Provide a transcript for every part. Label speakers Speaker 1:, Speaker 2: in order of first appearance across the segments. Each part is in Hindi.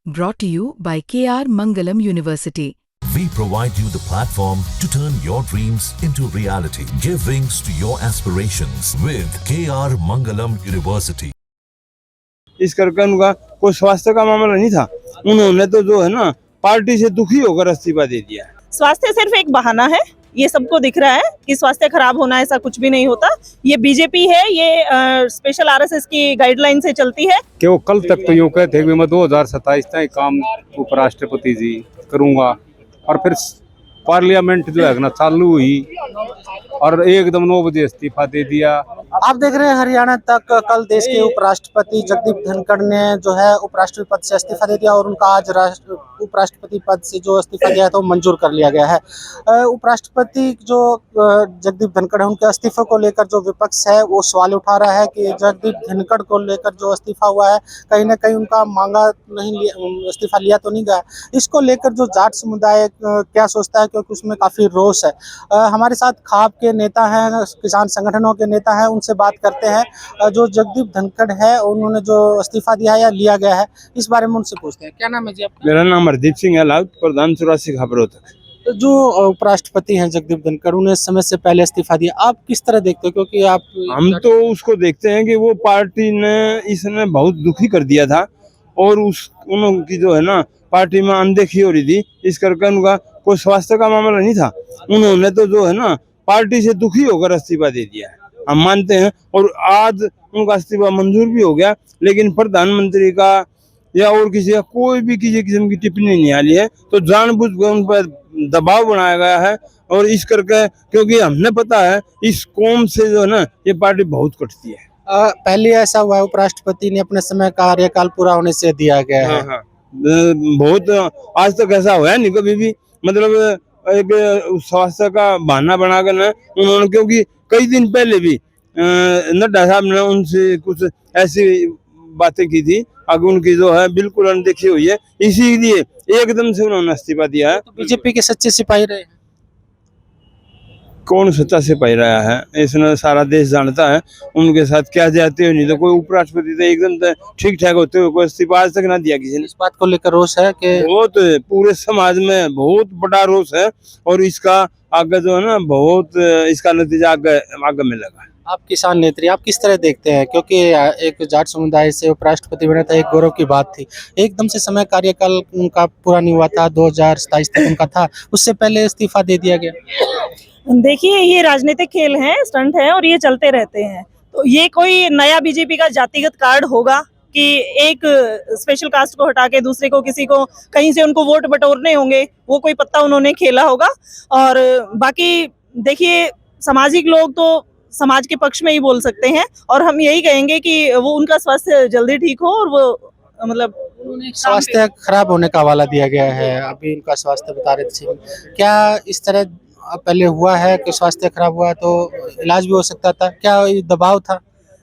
Speaker 1: Brought to you by KR Mangalam University.
Speaker 2: We provide you the platform to turn your dreams into reality. Give wings to your aspirations with KR Mangalam University.
Speaker 3: इस करके उनका कोई स्वास्थ्य का मामला नहीं था। उन्होंने तो जो है ना पार्टी से दुखी होकर इस्तीफा दे दिया।
Speaker 4: स्वास्थ्य सिर्फ एक बहाना है, ये सबको दिख रहा है कि स्वास्थ्य खराब होना ऐसा कुछ भी नहीं होता। ये बीजेपी है, ये स्पेशल आरएसएस की गाइडलाइन से चलती है
Speaker 5: कि वो कल तक तो यूँ कहते कि मैं 2027 तक काम उपराष्ट्रपति जी करूँगा, और फिर पार्लियामेंट जो है ना चालू हुई और एकदम 9 बजे इस्तीफा दे दिया।
Speaker 6: आप देख रहे हैं हरियाणा तक कल देश के उपराष्ट्रपति जगदीप धनखड़ ने जो है उपराष्ट्रपति पद से इस्तीफा दे दिया और उनका आज उपराष्ट्रपति पद से जो इस्तीफा दिया है तो मंजूर कर लिया गया है। उपराष्ट्रपति जो जगदीप धनखड़ है उनके इस्तीफे को लेकर जो विपक्ष है वो सवाल उठा रहा है कि जगदीप धनखड़ को लेकर जो इस्तीफा हुआ है कहीं ना कहीं उनका मांगा नहीं इस्तीफा लिया तो नहीं गया। इसको लेकर जो जाट समुदाय क्या सोचता है, क्योंकि उसमें काफी रोष है। हमारे साथ खाप के नेता हैं, किसान संगठनों के नेता हैं, उनसे बात करते हैं। जो जगदीप धनखड़ है उन्होंने जो इस्तीफा दिया है या लिया गया है इस बारे में उनसे पूछते हैं। क्या नाम है जी आपका?
Speaker 3: मेरा नाम हरदीप सिंह है, लाल प्रधान 84 खबरों तक।
Speaker 6: तो जो उपराष्ट्रपति हैं जगदीप धनखड़ उन्हें समय से पहले इस्तीफा दिया, आप किस तरह देखते हो? क्योंकि आप
Speaker 3: हम तो उसको देखते हैं कि वो पार्टी ने इसने बहुत दुखी कर दिया था और उनकी जो है ना पार्टी में अनदेखी हो रही थी। इस करके उनका कोई स्वास्थ्य का मामला नहीं था। उन्होंने तो जो है ना पार्टी से दुखी होकर इस्तीफा दे दिया है, हम मानते हैं। और आज उनका इस्तीफा मंजूर भी हो गया, लेकिन प्रधानमंत्री का या और किसी का कोई भी किसी किस्म की टिप्पणी नहीं आ रही है। तो जानबूझकर उन पर दबाव बनाया गया है। और इस करके क्योंकि हमने पता है इस कौम से जो है ना ये पार्टी बहुत कटती है।
Speaker 6: पहले ऐसा हुआ है उपराष्ट्रपति ने अपने समय कार्यकाल पूरा होने से दिया गया है।
Speaker 3: हाँ। बहुत आज तक ऐसा हुआ नहीं कभी भी। मतलब एक स्वास्थ्य का बहाना बनाकर ना उन्होंने, क्योंकि कई दिन पहले भी नड्डा साहब ने उनसे कुछ ऐसी बातें की थी, अगर उनकी जो है बिल्कुल अनदेखी हुई है, इसीलिए एकदम से उन्होंने इस्तीफा दिया है।
Speaker 6: तो बीजेपी के सच्चे सिपाही रहे।
Speaker 3: कौन सच्चा सिपाही रहा है इसने सारा देश जानता है। उनके साथ क्या जाते हो, नहीं तो कोई उपराष्ट्रपति तो एकदम ठीक ठाक होते हुए कोई इस्तीफा आज तक ना दिया किसी ने।
Speaker 6: इस बात को लेकर रोष है कि
Speaker 3: बहुत पूरे समाज में बहुत बड़ा रोष है और इसका आगे जो है ना बहुत इसका नतीजा आगे मिलेगा।
Speaker 6: आप किसान नेत्री, आप किस तरह देखते हैं? क्योंकि एक जाट समुदाय से उपराष्ट्रपति बना था, एक गौरव की बात थी। एकदम से समय कार्यकाल उनका पूरा नहीं हुआ था, 2027 तक उनका था, उससे पहले इस्तीफा दे दिया गया।
Speaker 4: देखिए ये राजनीतिक खेल है, स्टंट है और ये चलते रहते हैं। तो ये कोई नया बीजेपी का जातिगत कार्ड होगा कि एक स्पेशल कास्ट को हटा के दूसरे को किसी को कहीं से उनको वोट बटोरने होंगे, वो कोई पत्ता उन्होंने खेला होगा। और बाकी देखिए सामाजिक लोग तो समाज के पक्ष में ही बोल सकते हैं और हम यही कहेंगे कि वो उनका स्वास्थ्य जल्दी ठीक हो और वो मतलब
Speaker 6: स्वास्थ्य खराब होने का हवाला दिया गया है। अभी उनका स्वास्थ्य बता रहे थे, क्या इस तरह पहले हुआ है कि स्वास्थ्य खराब हुआ तो इलाज भी हो सकता था? क्या ये दबाव था?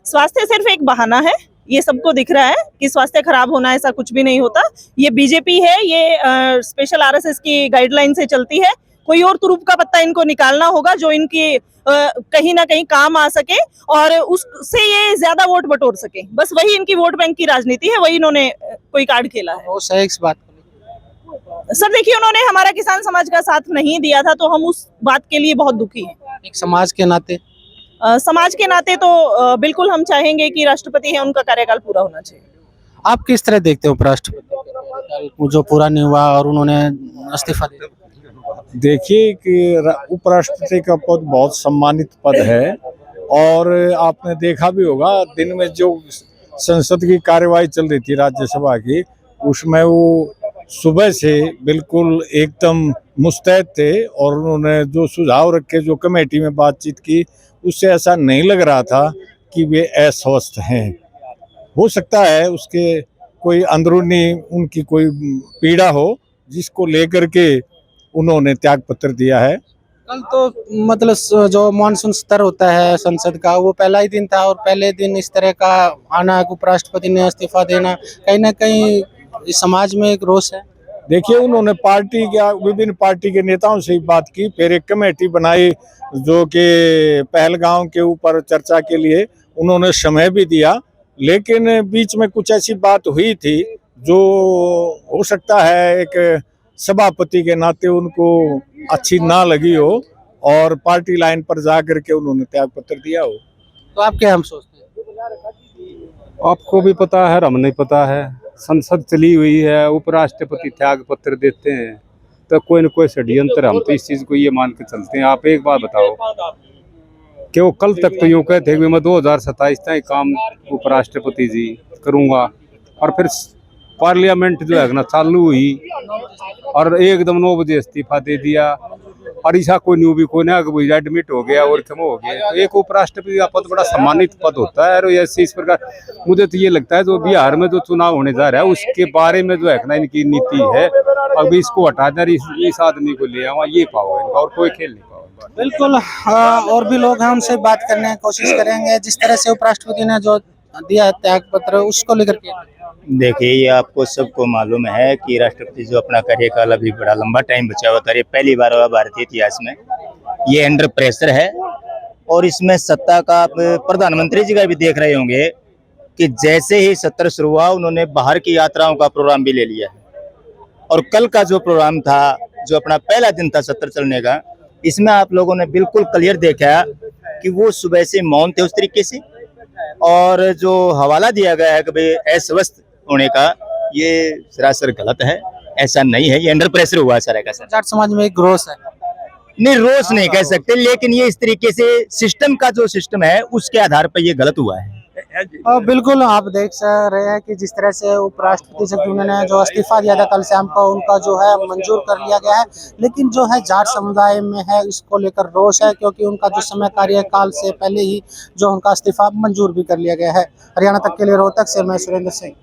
Speaker 4: स्वास्थ्य सिर्फ एक बहाना है, ये सबको दिख रहा है कि स्वास्थ्य खराब होना ऐसा कुछ भी नहीं होता। ये बीजेपी है, ये स्पेशल आरएसएस की गाइडलाइन से चलती है। कोई और तुरुप का पत्ता इनको निकालना होगा जो इनकी कहीं ना कहीं काम आ सके और उससे ये ज्यादा वोट बटोर सके। बस वही इनकी वोट बैंक की राजनीति है, वही इन्होंने कोई कार्ड खेला है।
Speaker 6: वो सही इस बात
Speaker 4: सर देखिए उन्होंने हमारा किसान समाज का साथ नहीं दिया था तो हम उस बात के लिए बहुत दुखी हैं।
Speaker 6: एक समाज के नाते
Speaker 4: समाज के नाते तो बिल्कुल हम चाहेंगे कि राष्ट्रपति है उनका कार्यकाल पूरा होना चाहिए।
Speaker 6: आप किस तरह देखते हो उपराष्ट्रपति जो पूरा नहीं हुआ और उन्होंने इस्तीफा दिया?
Speaker 7: देखिए कि उपराष्ट्रपति का पद बहुत सम्मानित पद है और आपने देखा भी होगा दिन में जो संसद की कार्यवाही चल रही थी राज्यसभा की, उसमें वो सुबह से बिल्कुल एकदम मुस्तैद थे और उन्होंने जो सुझाव रखे, जो कमेटी में बातचीत की, उससे ऐसा नहीं लग रहा था कि वे अस्वस्थ हैं। हो सकता है उसके कोई अंदरूनी उनकी कोई पीड़ा हो जिसको लेकर के उन्होंने त्याग पत्र दिया है।
Speaker 6: कल तो मतलब जो मानसून सत्र होता है संसद का, वो पहला ही दिन था और पहले दिन इस तरह का आना, उपराष्ट्रपति ने इस्तीफा देना, कहीं ना कहीं इस समाज में एक रोष है।
Speaker 7: देखिए उन्होंने पार्टी का विभिन्न पार्टी के नेताओं से बात की, फिर एक कमेटी बनाई जो कि पहलगांव के ऊपर चर्चा के लिए उन्होंने समय भी दिया, लेकिन बीच में कुछ ऐसी बात हुई थी जो हो सकता है एक सभापति के नाते उनको अच्छी ना लगी हो और पार्टी लाइन पर जा करके उन्होंने त्याग पत्र दिया हो।
Speaker 6: तो आप क्या हम सोचते हैं?
Speaker 5: आपको भी पता है, हम नहीं पता है, संसद चली हुई है, उपराष्ट्रपति त्याग पत्र देते हैं, तो कोई न कोई षड्यंत्र, हम तो इस चीज को ये मान के चलते हैं। आप एक बात बताओ कि वो कल तक तो यूँ कहते हैं कि मैं 2027 तक काम उपराष्ट्रपति जी करूँगा, और फिर पार्लियामेंट जो है ना चालू हुई और एकदम 9 बजे इस्तीफा दे दिया, और ऐसा कोई न्यू भी कोई ना कि एडमिट हो गया और खत्म हो गया। तो एक उपराष्ट्रपति का पद बड़ा सम्मानित पद होता है, और ऐसे इस प्रकार मुझे तो ये लगता है जो बिहार में जो चुनाव होने जा रहा है उसके बारे में जो है ना इनकी नीति है, अभी इसको हटा दें, इस आदमी को ले आवा, ये पाओ इनका, और कोई खेल नहीं पाओ।
Speaker 6: बिल्कुल। और भी लोग हैं, उनसे बात करने की कोशिश करेंगे। जिस तरह से उपराष्ट्रपति ने जो दिया है त्याग पत्र, उसको लेकर के
Speaker 8: देखिए, ये आपको सबको मालूम है कि राष्ट्रपति जो अपना कार्यकाल अभी बड़ा लंबा टाइम बचा हुआ था, पहली बार हुआ भारतीय इतिहास में, ये अंडर प्रेशर है। और इसमें सत्ता का आप प्रधानमंत्री जी का भी देख रहे होंगे कि जैसे ही सत्र शुरू हुआ उन्होंने बाहर की यात्राओं का प्रोग्राम भी ले लिया है। और कल का जो प्रोग्राम था, जो अपना पहला दिन था सत्र चलने का, इसमें आप लोगों ने बिल्कुल क्लियर देखा कि वो सुबह से मौन थे उस तरीके से, और जो हवाला दिया गया है कि भाई अस्वस्थ होने का, ये सरासर गलत है। ऐसा नहीं है, ये अंडर प्रेशर हुआ सारा का सारा।
Speaker 6: जाट समाज में एक रोष है।
Speaker 8: नहीं, रोष नहीं कह सकते, लेकिन ये इस तरीके से सिस्टम का जो सिस्टम है उसके आधार पर ये गलत हुआ है।
Speaker 6: बिल्कुल, आप देख रहे हैं कि जिस तरह से उपराष्ट्रपति जगदीप ने जो इस्तीफा दिया था कल शाम को, उनका जो है मंजूर कर लिया गया है। लेकिन जो है जाट समुदाय में है, इसको लेकर रोष है, क्योंकि उनका जो समय कार्यकाल से पहले ही जो उनका इस्तीफा मंजूर भी कर लिया गया है। हरियाणा तक के लिए रोहतक से मैं सुरेंद्र सिंह।